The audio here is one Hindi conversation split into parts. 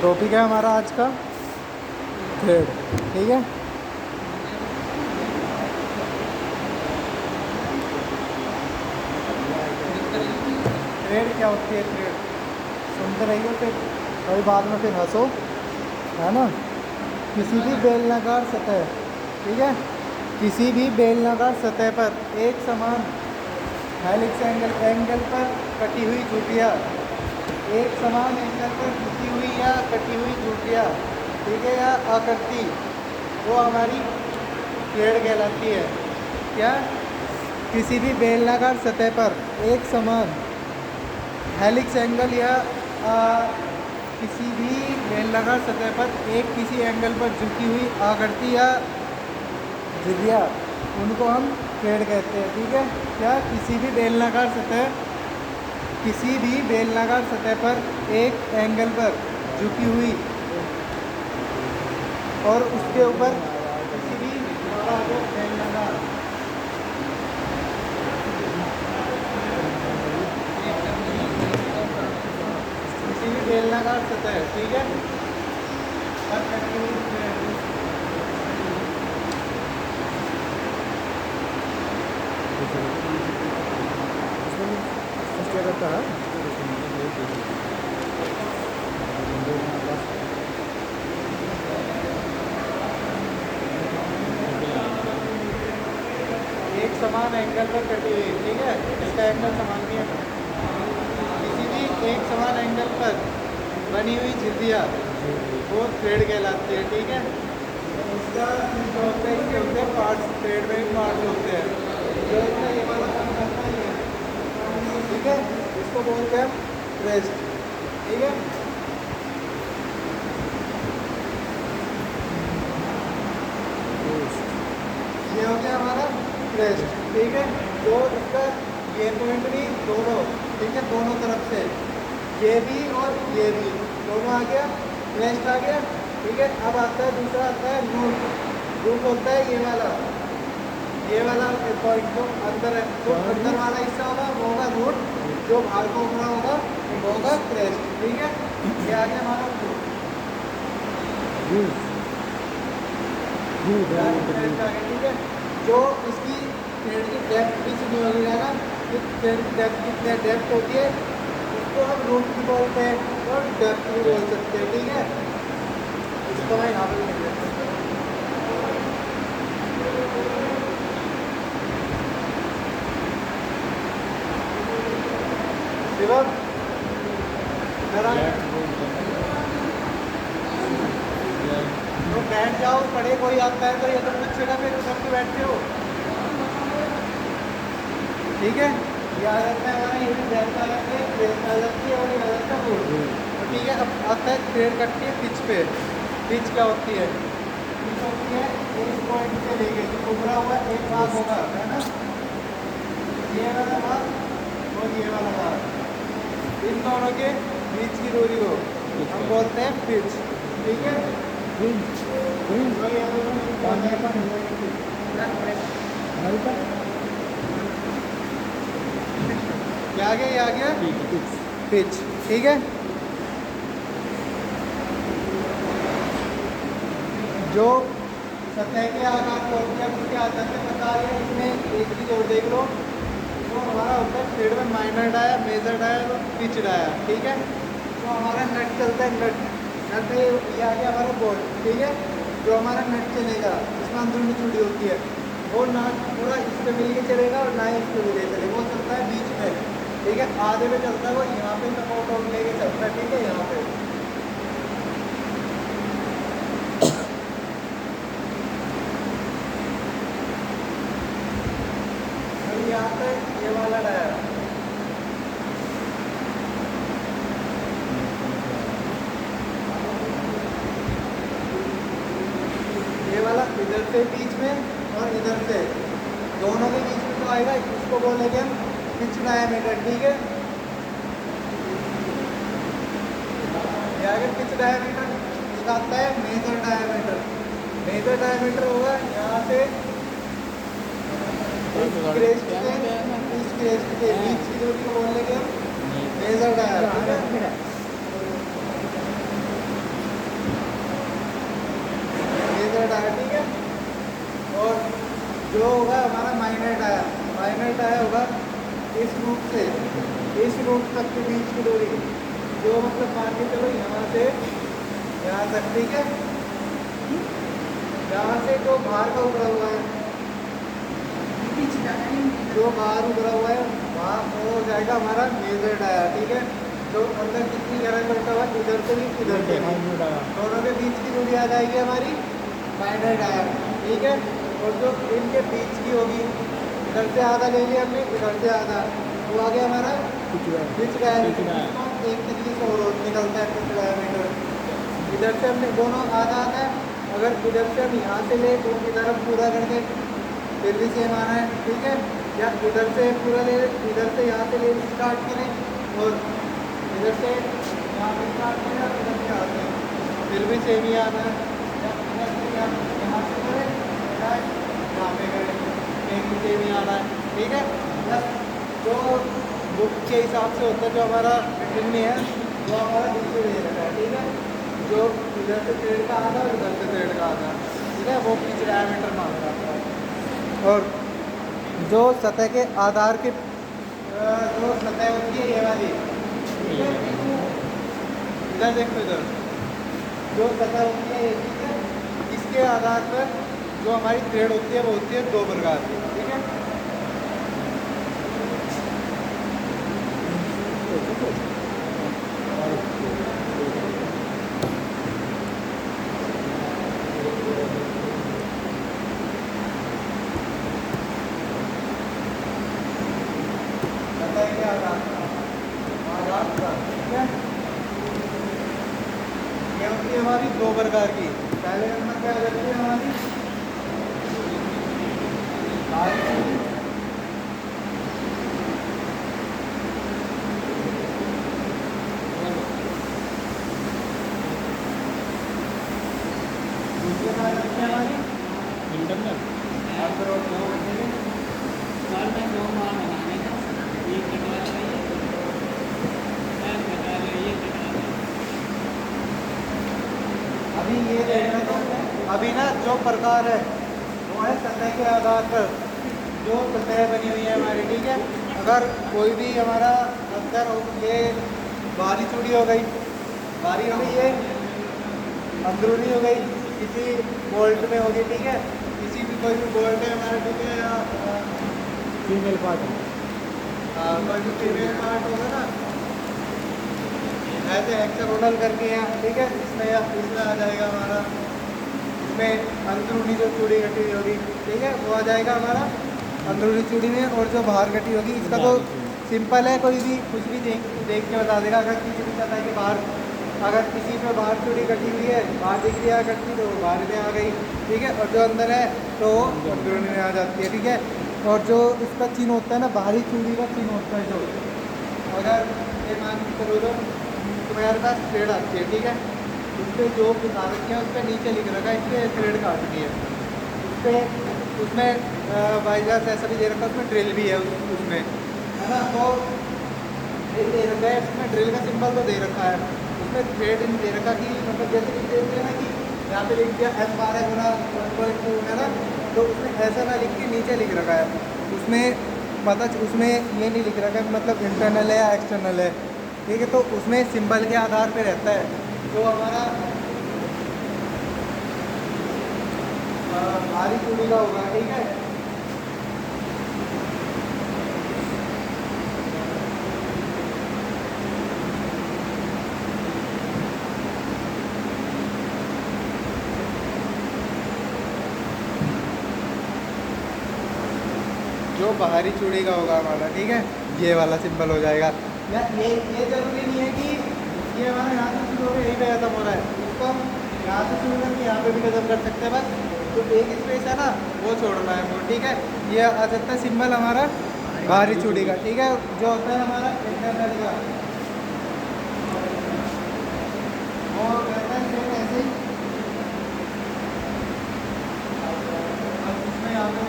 टॉपिक है हमारा आज का थ्रेड। ठीक है, थ्रेड क्या होती है? थ्रेड सुनते रहिए, फिर कभी बाद में फिर हंसो, है ना। किसी भी बेलनाकार सतह, ठीक है, किसी भी बेलनाकार सतह पर एक समान हेलिक्स एंगल पर कटी हुई चूटियाँ, एक समान एंगल पर झुकी हुई या कटी हुई चूटियाँ, ठीक है, या आकृति, वो हमारी थ्रेड कहलाती है। क्या? किसी भी बेलनाकार सतह पर एक समान हेलिक्स एंगल या किसी भी बेलनाकार सतह पर किसी एंगल पर झुकी हुई आकृति या झिल्लियाँ, उनको हम थ्रेड कहते हैं। ठीक है, क्या? किसी भी बेलनाकार सतह पर एक एंगल पर झुकी हुई और उसके ऊपर किसी भी बेलनाकार सतह, ठीक है, पर कटी हुई क्या करता है? एक समान एंगल पर कटी हुई, ठीक है, इसका एंगल समान नहीं है। किसी भी एक समान एंगल पर बनी हुई झिल्लियाँ वो थ्रेड कहलाती है। ठीक है, इसका जो होता है, इसके होते हैं पार्ट्स, थ्रेड में भी पार्ट्स होते हैं। जो इसका ये वाला काम करता है, ठीक है, इसको बोलते हैं क्रेस्ट। ठीक है, ये हो गया हमारा क्रेस्ट। ठीक है, जो इसका ये पॉइंट भी दोनों, ठीक है, दोनों तरफ से ये भी और ये भी दोनों आ गया, क्रेस्ट आ गया। ठीक है, अब आता है दूसरा, आता है रूट। रूट होता है ये वाला पॉइंट जो अंदर है, जो अंदर वाला हिस्सा होगा वो होगा रूट, जो बाहर को उभरा होगा वो होगा क्रेस्ट। ठीक है, ये आ गया हमारा रूट। ठीक है, जो इसकी थ्रेड की डेप्थ किसी भी होगी ना, थ्रेड की डेप्थ कितनी डेप्थ होती है उसको हम रूट भी बोलते हैं और डेप्थ भी बोल सकते हैं। ठीक है, इसको मैं यहाँ पर लिख देता हूँ। शिवम जरा तो बैठ जाओ, पढ़े, कोई आता है तो ये तो पूछेगा, फिर उधर क्यों बैठते हो? ठीक है, ये आ जाता है हमारा, ये भी डेप्थ आ जाती है, क्रेस्ट आ जाती है, और ये आ जाता है रूट। तो ठीक है, अब आता है थ्रेड कटती है पिच पे। पिच क्या होती है? पिच होती है इस पॉइंट से लेके जो उभरा हुआ एक भाग होगा, है ना, ये वाला भाग और ये वाला भाग, इन दोनों के बीच की दूरी को हम बोलते हैं पिच। ठीक है, ये आ गया पिच। ठीक है, जो सतह के आकार को उसके आधार पे बता रहे हैं। इसमें एक चीज़ और देख लो, तो हमारा होता है थ्रेड में माइनर डाया, मेजर डाया और पिच डाया। ठीक है, तो हमारा नट चलता है, नट ये आ गया हमारा बोल्ट। ठीक है, जो हमारा नट चलेगा इसमें अंदरूनी चूड़ी होती है, वो ना पूरा इस पे मिल के चलेगा और ना ही इस पे मिल के चलेगा, वो चलता है बीच में। ठीक है, आधे में चलता है, वो यहाँ पे सपोर्ट और लेके चलता है। ठीक है, यहाँ पे यहाँ पे ये वाला डाया, ये वाला इधर से बीच में और इधर से दोनों के बीच में जो आएगा इसको बोलेंगे हम पिच डायमीटर। ठीक है, ये आगे पिच डायमीटर, इसका आता है मेजर डायमीटर। मेजर डायमीटर होगा यहाँ से इस क्रेस्ट के बीच की दूरी को बोल लेंगे हम मेजर डायमीटर। हमारा माइनर टायर, माइनर टायर होगा इस रूट से इस रूट तक के बीच की दूरी, जो मतलब मान के चलो यहाँ से यहाँ तक, ठीक है। यहाँ से जो बाहर का उभरा हुआ है, जो बाहर उभरा हुआ है वहाँ वो हो जाएगा हमारा मेजर टायर, ठीक है। तो अंदर कितनी गहराई करता हुआ, इधर से भी इधर से भी, दोनों के बीच की दूरी आ जाएगी हमारी माइनर टायर, ठीक है। और जो इनके बीच की होगी, इधर से आधा ले लिया हमने, इधर से आधा, वो आ गया हमारा पिच डायमीटर, 1 और निकलता है पिच डायमीटर। इधर से हमने दोनों आधा आधा है, अगर इधर से हम यहाँ से ले तो की तरफ पूरा कर दे फिर भी सेम आना है, ठीक है। या इधर से पूरा ले, इधर से यहाँ से ले स्टार्ट करें और इधर से यहाँ पे स्टार्ट करें और इधर से आते हैं फिर भी सेम ही आना है। या इधर से यहाँ से करें यहाँ पे करें सेम ही आना है, ठीक है। बस जो बुक के हिसाब से होता है, जो हमारा रिटन में है वो हमारा नीचे दे रखा है, ठीक है। जो इधर से थ्रेड का आधा और इधर से थ्रेड का आधा, ठीक है, वो पिच डायमीटर मांग रहा था। और जो सतह के आधार के जो सतह होती है ये वाली, ठीक है, इधर देखो, इधर जो सतह होती है ये, ठीक है, इसके आधार पर जो हमारी थ्रेड होती है वो होती है 2 प्रकार की, ठीक है। ये होती है हमारी 2 प्रकार की। पहले नंबर क्या रहती है हमारी दूसरे बार रहती है हमारी इंटरनल अभी ये देखना चाहते हैं। अभी ना जो प्रकार है वो है सतह के आधार पर जो सतह बनी हुई है हमारी, ठीक है। अगर कोई भी हमारा अंदर ये बाहरी चूड़ी हो गई, बाहरी हो गई, ये अंदरूनी हो गई, किसी बोल्ट में होगी, ठीक है, किसी भी कोई भी बोल्ट है हमारा, ठीक है, या फीमेल पार्ट, हाँ कोई भी फीमेल पार्ट होगा ना, ऐसे हेक्सागोनल करके यहाँ, ठीक है, इसमें आ जाएगा हमारा, इसमें अंदरूनी जो चूड़ी कटी हुई होगी, ठीक है, वो आ जाएगा हमारा अंदरूनी चूड़ी में। और जो बाहर कटी होगी इसका तो सिंपल है, कोई भी कुछ भी देख के बता देगा। अगर किसी भी सतह के बाहर, अगर किसी पे बाहर चूड़ी कटी हुई है, बाहर दिख रही है कटी, तो बाहर में आ गई, ठीक है। और जो अंदर है तो अंदरूनी में आ जाती है, ठीक है। और जो इसका चिन्ह होता है ना, बाहरी चूड़ी का चिन्ह होता है, जो अगर ये मान के चलो तो तुम्हारे पास थ्रेड आती है, ठीक है, उस पर जो बता रखी है उस पर नीचे लिख रखा है इसके थ्रेड काटनी है, उस पर उसमें बाई चांस ऐसा भी दे रखा है, उसमें ड्रिल भी है उसमें, है ना। तो ड्रिल दे रखा है, उसमें ड्रिल का सिंबल तो दे रखा है, उसमें थ्रेड दे रखा कि मतलब जैसे कि देखते हैं ना कि यहाँ पे लिख दिया F12 गुना 1.2 है ना, तो उसमें ऐसा ना लिख के नीचे लिख रखा है, उसमें उसमें ये नहीं लिख रखा है मतलब इंटरनल है या एक्सटर्नल है, ठीक है। तो उसमें सिंबल के आधार पे रहता है। तो हमारा भारी चूड़ी का होगा, ठीक है, जो बाहरी चूड़ी का होगा हमारा, ठीक है, ये वाला सिंबल हो जाएगा। या ये जरूरी नहीं है कि ये हमारा यहाँ से शुरू हो रहा है यहीं पे खत्म हो रहा है, इसको हम यहाँ से शुरू करके यहाँ पे भी खत्म कर सकते हैं, बस तो एक स्पेस है ना वो छोड़ना है वो, ठीक है। ये आ सकता है सिंबल हमारा बाहरी चूड़ी का, ठीक है, जो होता है हमारा इंटरनल का, वो रहता है सेम ऐसे ही। इसमें यहाँ पे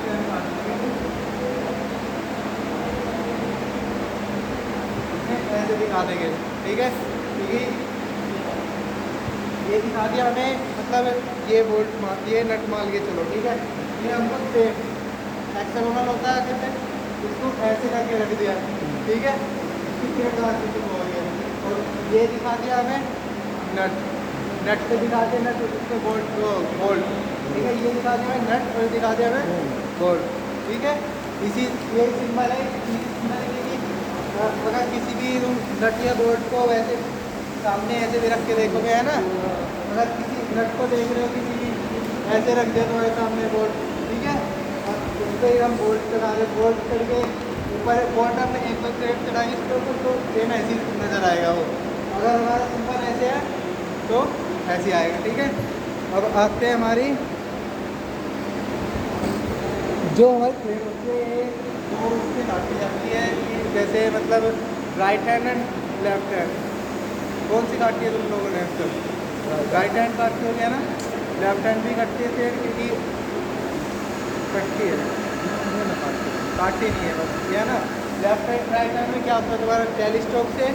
ऐसे दिखा देंगे, ठीक है, क्योंकि ये दिखा दिया हमें, मतलब ये बोल्ट ये नट मान के चलो, ठीक है, ये हमको सेम हेक्सागोनल होता है आगे से, इसको ऐसे करके रख दिया, ठीक है, इसकी थ्रेड काटनी शुरू हो गई है। और ये दिखा दिया हमें नट, नट से दिखा दिया नट, उससे बोल्ट बोल्ट, ठीक है, ये दिखा दिया हमें नट और दिखा दिया हमें बोल्ट, ठीक है। इसी ये सिंबल है, सिंबल है कि अगर किसी भी तुम नट या बोल्ट को वैसे सामने ऐसे भी रख के देखोगे, है ना, अगर किसी नट को देख रहे हो किसी भी ऐसे रख दिया तुम्हारे सामने बोल्ट, ठीक है, और उस पर हम बोल्ट चढ़ा रहे, बोल्ट चढ़ के ऊपर बॉटम में एक दो थ्रेड चढ़ाएंगे इसके ऊपर, तो सेम ऐसे ही नज़र आएगा वो। अगर हमारा सिंबल ऐसे है तो ऐसे आएगा, ठीक है। अब आते हैं हमारी जो हमारी थ्रेड होती है वो उससे काटी जाती है कि जैसे मतलब right hand and left hand, कौन सी काटती है तुम लोगों ने अब तक? राइट हैंड काटती हो गया ना, लेफ्ट हैंड भी कटती है थ्रेड, क्योंकि कटती है, काटती नहीं है बस, ये है ना। लेफ्ट हैंड राइट हैंड में क्या होता है, तुम्हारा टेल स्ट्रोक से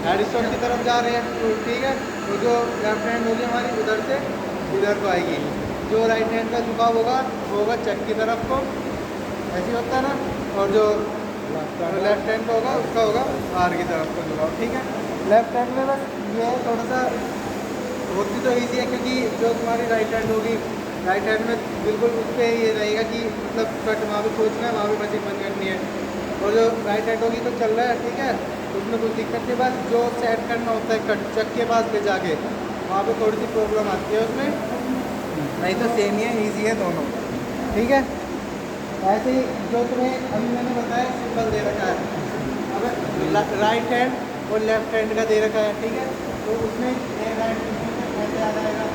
हेड स्ट्रोक की तरफ जा रहे हैं, तो ठीक है, तो जो लेफ्ट हैंड होगी हमारी उधर से इधर को आएगी, जो राइट हैंड का झुकाव होगा वो होगा चक की तरफ को, ऐसे होता है ना, और जो लेफ्ट हैंड का होगा उसका होगा आर की तरफ को झुकाव, ठीक है। लेफ्ट हैंड में बस ये थोड़ा सा होती तो ईजी है, क्योंकि जो तुम्हारी राइट हैंड होगी, राइट हैंड में बिल्कुल उस पर ये रहेगा कि मतलब कट वहाँ पे सोचना है, वहाँ पे मशीन बंद करनी है, और जो राइट हैंड होगी तो चल रहा है, ठीक है, उसमें कुछ दिक्कत नहीं, बस जो सेट करना होता है कट चक के पास ले जाके, वहाँ पे थोड़ी सी प्रॉब्लम आती है उसमें, नहीं तो सेम ही है, ईजी है दोनों, ठीक है। ऐसे ही जो तुम्हें अभी मैंने बताया सिंबल दे रखा है, अब राइट हैंड और लेफ्ट हैंड का दे रखा है, ठीक है, तो उसमें एक राइट ऐसे आ जाएगा,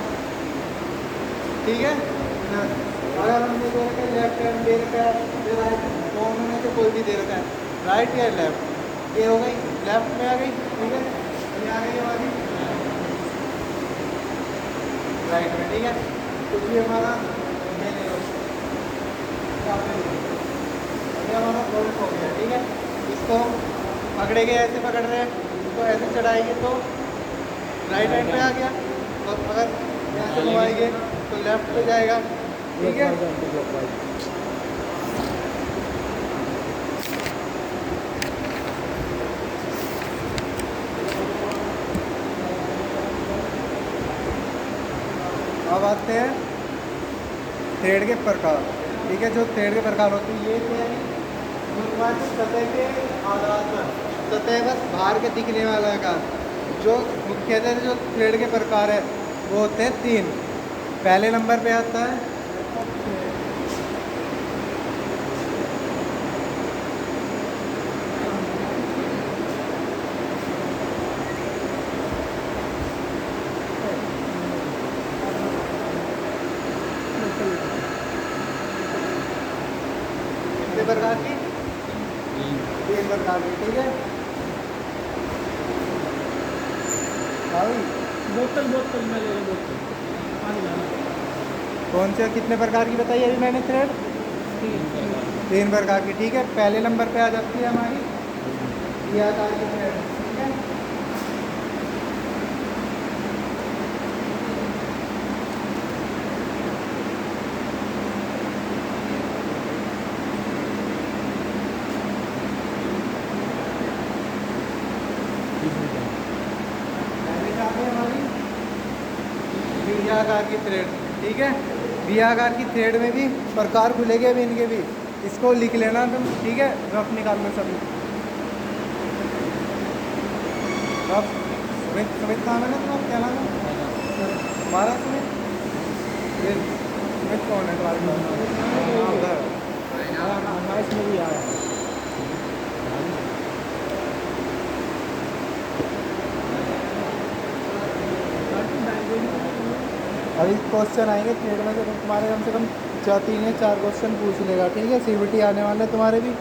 ठीक है। अगर हमने दे रखा है लेफ्ट हैंड दे रखा है, फिर राइट, दोनों में से कोई भी दे रखा है, राइट या लेफ्ट, ये हो गई लेफ्ट में आ गई, ठीक है, ये आ गई हमारी राइट में, ठीक है। कुछ भी हमारा ये ले लो, ये हमारा फोल्ड हो गया, ठीक है। इसको पकड़ेंगे, ऐसे पकड़ रहे हैं, इसको ऐसे चढ़ाएंगे तो राइट हैंड पे आ गया, और अगर ऐसे घुमाएंगे तो लेफ्ट पे जाएगा, ठीक है। अब आते हैं थ्रेड के प्रकार, ठीक है। जो थ्रेड के प्रकार होते हैं ये थे जो तुम्हारी सतह के आधार पर, सतह बस बाहर के दिखने वाला का, जो मुख्यतः जो थ्रेड के प्रकार है वो होते हैं तीन। पहले नंबर पे आता है कितने प्रकार की, तीन प्रकार की, ठीक है भाई। बोतल बोतल में ले लो, बोतल पानी लाना। कौन से कितने प्रकार की बताई अभी मैंने थ्रेड? तीन प्रकार की, ठीक है। पहले नंबर पे आ जाती है हमारी ये आकार की थ्रेड, ठीक है। पहले आ गई हमारी वी आकार की थ्रेड, ठीक है। वी आकार की थ्रेड में भी प्रकार खुलेंगे अभी इनके भी, इसको लिख लेना तुम, ठीक है। रफ निकाल लो सभी, रफ। सुमित, सुमित नाम है ना तुम्हारा, क्या नाम है तुम्हारा? सुमित, ये सुमित कौन है तुम्हारे पास? में भी आया है। अभी क्वेश्चन आएंगे थ्रेड में से तुम्हारे कम से कम 3 या 4 क्वेश्चन पूछ लेगा, ठीक है। सीबीटी आने वाले तुम्हारे भी।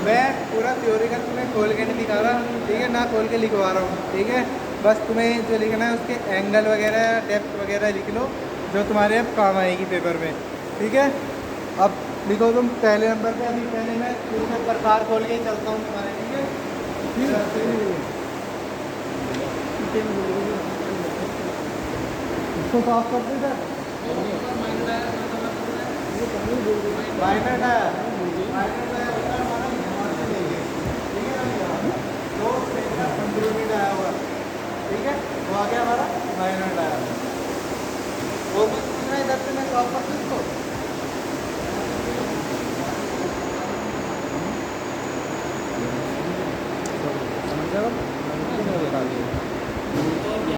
मैं पूरा थ्योरी का तुम्हें खोल के नहीं दिखा रहा, ठीक है, ना खोल के लिखवा रहा हूँ, ठीक है। बस तुम्हें जो लिखना है उसके एंगल वगैरह डेप्थ वगैरह लिख लो, जो तुम्हारे अब काम आएगी पेपर में, ठीक है। अब लिखो तुम पहले नंबर पे। अभी पहले मैं शुरू में प्रकार खोल के ही चलता हूँ तुम्हारे, ठीक है। इसको साफ कर दे सर। माइनर टायर होता है हमारा यहाँ से लेके, ठीक है ना भैया, तो इसका अंदरूनी टायर हुआ, ठीक है, वो आ गया हमारा माइनर टायर। वो भी पूछना इधर से मैं शॉप पर किसको समझ जाओ।